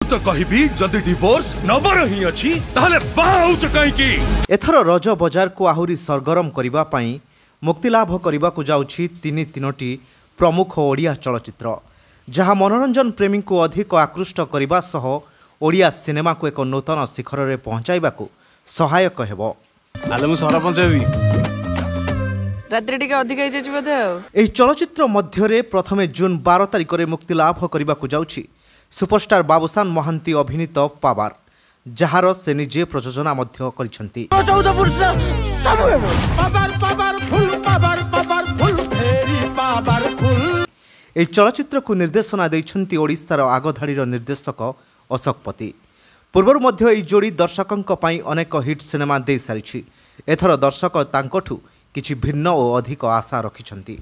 तो कहिबी जदि डिवोर्स नबर ही अछि ताहले बाउच काई की। एथर रज बजार को आहुरी सरगरम करिबा पई मुक्तिलाभ करिबा को जाउछि तीनोटी प्रमुख ओडिया चलचित्र जहाँ मनोरंजन प्रेमी को अधिक आकृष्ट करने सह ओडिया सिनेमा को एक नूतन शिखर में पहुंचाइबा को सहायक हेबो। एही चलचित्र मध्य प्रथमे जून 12 तारिख में मुक्तिलाभ करने को जाउछि सुपरस्टार बाबूशान महांती अभिनीत पावर जार से निजे प्रयोजना मध्य करिसेंती। एही चलचित्र को निर्देशना देइछंती ओडिशार आगधाड़ीर निर्देशक अशोक पति। पूर्व मध्य एही जोड़ी दर्शकों पई अनेक हिट सिनेमा दे सारिछि। एथर दर्शक तांकठु किछि भिन्न और अधिक आशा रखिछंती।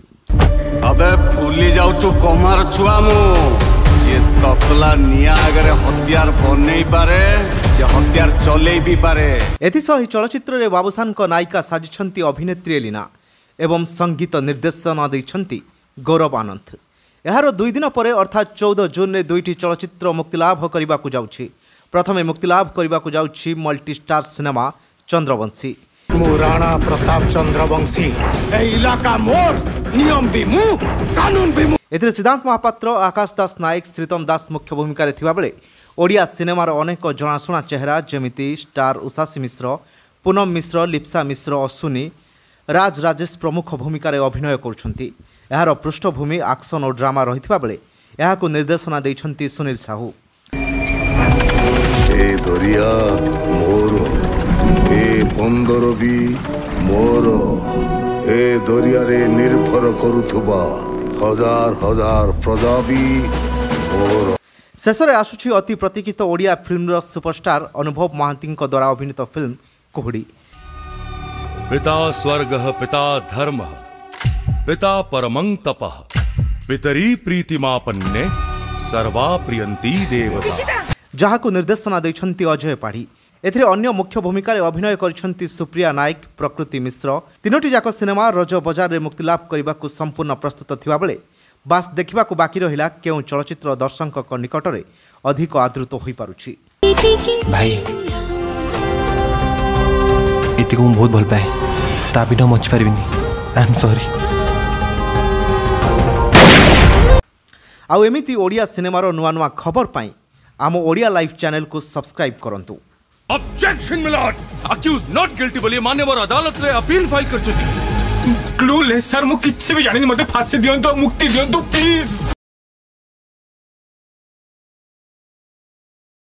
अबे फुली जाउछु कमार छुआ मु ये तकला निया अगर हथियार बनै पारे जे हथियार चलै भी पारे। एथिसह चलचित्र रे बाबूशान को नायिका साजिछंती अभिनेत्री एलिना एवं संगीत निर्देशन दैछंती गौरव आनंद। एहार 2 दिन पर अर्थात 14 जून में दुईटी चलचित्र मुक्तिलाभ करने को जाउछि। प्रथमे मुक्तिलाभ करने को जाउछि multi star cinema Chandravanshi. Rana Pratap Chandravanshi इलाका मोर नियम भी मु कानून भी मु। एथिरे सिद्धांत महापात्र आकाश दास नायक श्रीतम दास मुख्य भूमिका रे थिबा बेले ओडिया सिनेमार अनेक जनाशुना चेहरा जमिति स्टार उषासी मिश्र पूनम मिश्र लिप्सा मिश्र अश्विनी राज राजेश प्रमुख भूमिका रे अभिनय करुछंती। एहार पृष्ठभूमि एक्शन और ड्रामा रहिथिबा बेले एहाकु निर्देशना दैछंती सुनील साहू। ए दरिया मोर ए बंदर भी मोर ए दरिया रे निर्भर करुथुबा हजार हजार प्रजा भी मोर। शेष में आसुछि अति प्रतीक्षित ओडिया फिल्म सुपरस्टार अनुभव महांती द्वारा अभिनीत फिल्म कुहुड़ी। पिता स्वर्गः पिता धर्मः पिता परमं तपः पितरी प्रीतिमापन्ने सर्वा प्रियंती देवता जहाँ को निर्देशना दैछंती अजय पाढ़ी। एथिरे अन्य मुख्य भूमिका रे अभिनय करिछंती सुप्रिया नायक प्रकृति मिश्र। तीनोटी जाक सिनेमा रज बजार रे मुक्तिलाभ करने को संपूर्ण प्रस्तुत थिबा बेले बास देखा बाकी रहिला केउ चलचित्र दर्शक निकट में अधिक आदृत हो पारुछि। भाई इति को बहुत भल पाए ता बिना मच पारिबिनी आई एम सॉरी। आउ एमिति ओडिया सिनेमार नुआ नुआ खबर पाई आम ओडिया लाइव चैनल को सब्सक्राइब करंतु। Objection my lord accused not guilty बोली मान्यवर अदालत रे अपील फाइल कर चुकी। क्लू ले सर मु किछि भी जानि मते फांसी दियंतो मुक्ति दियंतो प्लीज।